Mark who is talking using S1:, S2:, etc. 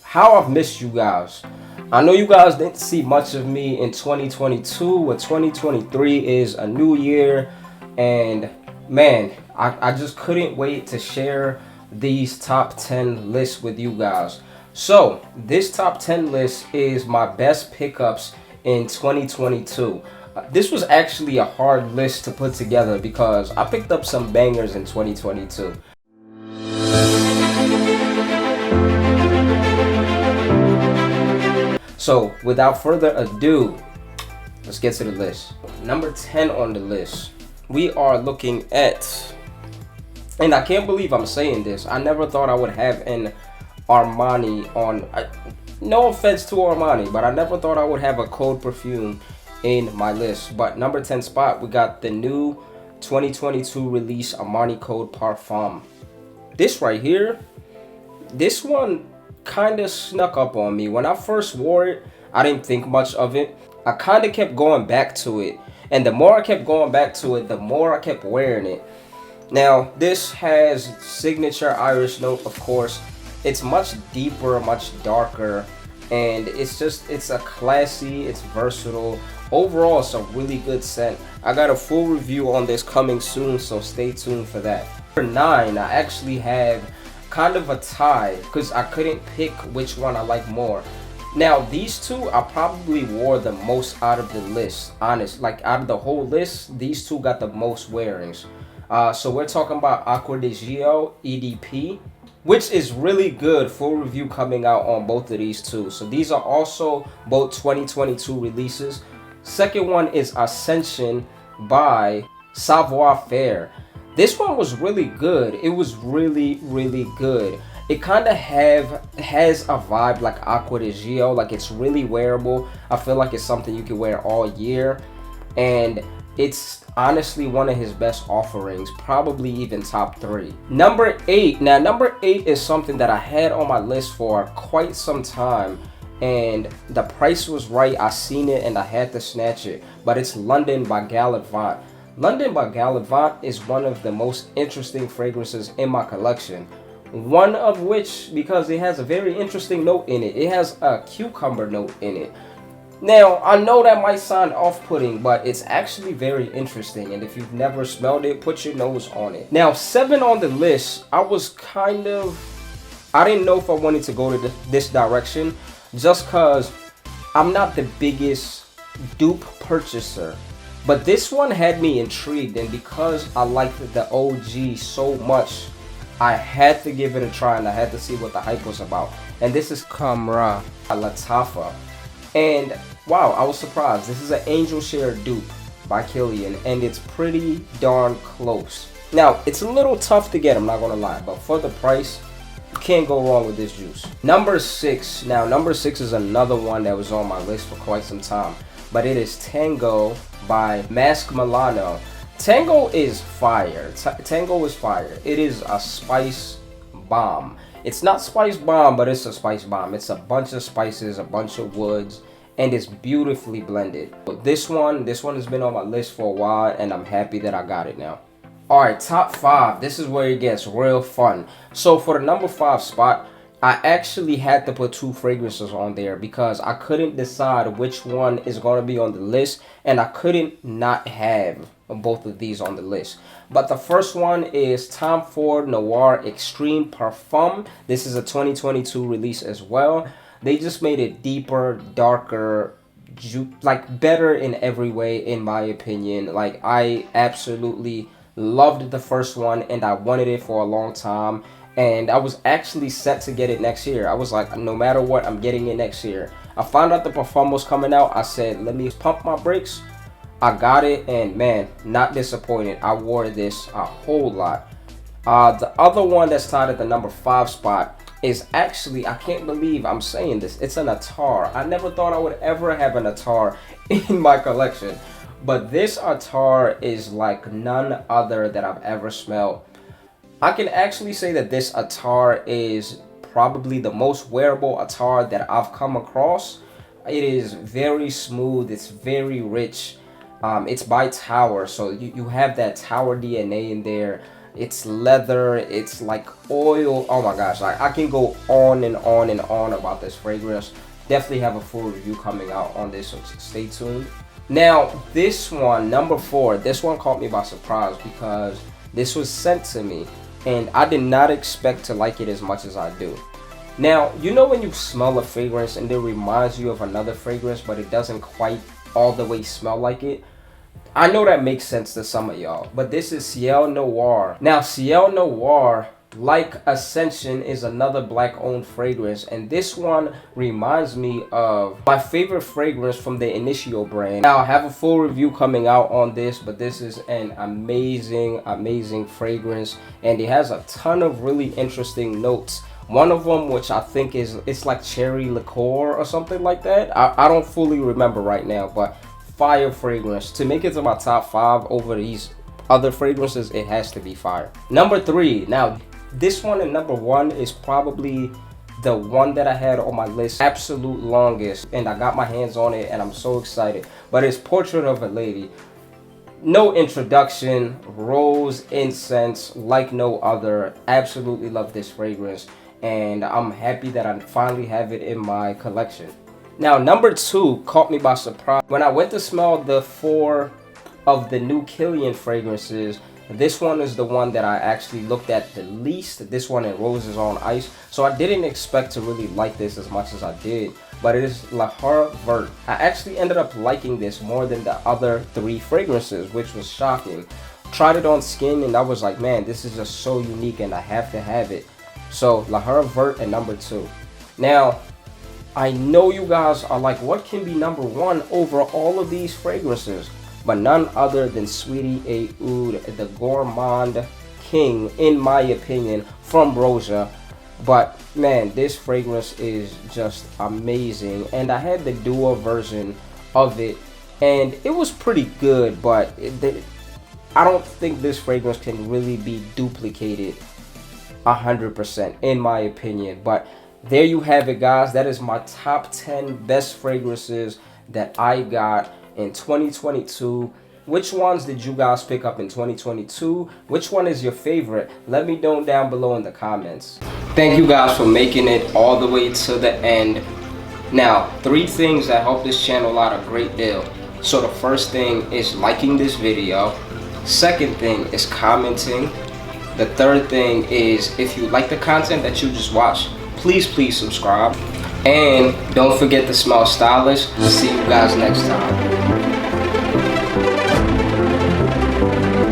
S1: how I've missed you guys. I know you guys didn't see much of me in 2022, but 2023 is a new year, and man, I just couldn't wait to share these top 10 lists with you guys. So, this top 10 list is my best pickups in 2022. This was actually a hard list to put together because I picked up some bangers in 2022. So, without further ado, let's get to the list. Number 10 on the list, we are looking at, and I can't believe I'm saying this, I never thought I would have an Armani on, no offense to Armani, but I never thought I would have a cold perfume in my list. But number 10 spot, we got the new 2022 release Armani Code Parfum. This right here, this one kind of snuck up on me. When I first wore it, I didn't think much of it. I kind of kept going back to it, and the more I kept going back to it, the more I kept wearing it. Now, this has signature Irish note, of course. It's much deeper, much darker, and it's a classy, it's versatile. Overall, it's a really good scent. I got a full review on this coming soon, so stay tuned for that. Number 9, I actually have kind of a tie because I couldn't pick which one I like more. Now, these two I probably wore the most out of the list, honest. Like, out of the whole list, these two got the most wearings. So we're talking about Aqua di Gio EDP, which is really good. Full review coming out on both of these two. So these are also both 2022 releases. Second one is Ascension by Savoir Faire. This one was really good. It was really, really good. It kind of has a vibe like Aqua di Gio. Like, it's really wearable. I feel like it's something you can wear all year. And it's honestly one of his best offerings. Probably even top 3. Number 8. Now, number 8 is something that I had on my list for quite some time. And the price was right. I seen it and I had to snatch it. But it's London by Galant. London by Galant is one of the most interesting fragrances in my collection. One of which, because it has a very interesting note in it. It has a cucumber note in it. Now, I know that might sound off-putting, but it's actually very interesting. And if you've never smelled it, put your nose on it. Now, 7 on the list, I didn't know if I wanted to go to this direction, just because I'm not the biggest dupe purchaser. But this one had me intrigued, and because I liked the OG so much, I had to give it a try and I had to see what the hype was about. And this is Khamrah Latafa. And wow, I was surprised. This is an Angel Share dupe by Kilian, and it's pretty darn close. Now, it's a little tough to get, I'm not gonna lie, but for the price, you can't go wrong with this juice. Number 6. Now, number 6 is another one that was on my list for quite some time, but it is Tango by Mask Milano. Tango is fire. Tango is fire. It is a spice bomb. It's not spice bomb, but it's a spice bomb. It's a bunch of spices, a bunch of woods, and it's beautifully blended. But this one has been on my list for a while, and I'm happy that I got it now. Alright, top 5. This is where it gets real fun. So for the number 5 spot, I actually had to put 2 fragrances on there because I couldn't decide which one is going to be on the list, and I couldn't not have both of these on the list. But the first one is Tom Ford Noir Extreme Parfum. This is a 2022 release as well. They just made it deeper, darker, like better in every way, in my opinion. Like, I absolutely loved the first one and I wanted it for a long time. And I was actually set to get it next year. I was like, no matter what, I'm getting it next year. I found out the Parfum was coming out. I said, let me pump my brakes. I got it, and man, not disappointed. I wore this a whole lot. The other one that's tied at the number 5 spot is actually, I can't believe I'm saying this, it's an attar. I never thought I would ever have an attar in my collection. But this attar is like none other that I've ever smelled. I can actually say that this attar is probably the most wearable attar that I've come across. It is very smooth, it's very rich. It's by Tower, so you have that Tower DNA in there. it's leather, it's like oil. Oh my gosh, I can go on and on and on about this fragrance. Definitely have a full review coming out on this, so stay tuned. Now this one, number 4, this one caught me by surprise because this was sent to me and I did not expect to like it as much as I do. Now, you know when you smell a fragrance and it reminds you of another fragrance, but it doesn't quite all the way smell like it? I know that makes sense to some of y'all, but this is Ciel Noir. Now, Ciel Noir, like Ascension, is another black-owned fragrance, and this one reminds me of my favorite fragrance from the Initio brand. Now, I have a full review coming out on this, but this is an amazing fragrance, and it has a ton of really interesting notes. One of them, which I think it's like cherry liqueur or something like that. I don't fully remember right now, but fire fragrance. To make it to my top 5 over these other fragrances, it has to be fire. Number 3. Now, this one and number 1 is probably the one that I had on my list absolute longest, and I got my hands on it and I'm so excited. But it's Portrait of a Lady. No introduction, rose incense like no other. Absolutely love this fragrance, and I'm happy that I finally have it in my collection. Now, number 2 caught me by surprise. When I went to smell the 4 of the new Kilian fragrances, this one is the one that I actually looked at the least. This one in Roses on Ice. So I didn't expect to really like this as much as I did, but it is lhuere Vert. I actually ended up liking this more than the other 3 fragrances, which was shocking. Tried it on skin and I was like, man, this is just so unique and I have to have it. So lhuere Vert and number 2. Now, I know you guys are like, what can be number 1 over all of these fragrances? But none other than Sweetie Aoud, the gourmand king, in my opinion, from Rosa. But man, this fragrance is just amazing, and I had the duo version of it and it was pretty good, but I don't think this fragrance can really be duplicated 100% in my opinion. But there you have it, guys. That is my top 10 best fragrances that I got in 2022. Which ones did you guys pick up in 2022? Which one is your favorite? Let me know down below in the comments. Thank you guys for making it all the way to the end. Now, 3 things that help this channel out a great deal. So the first thing is liking this video. Second thing is commenting. The third thing is, if you like the content that you just watched, please subscribe. And don't forget to smell stylish. See you guys next time.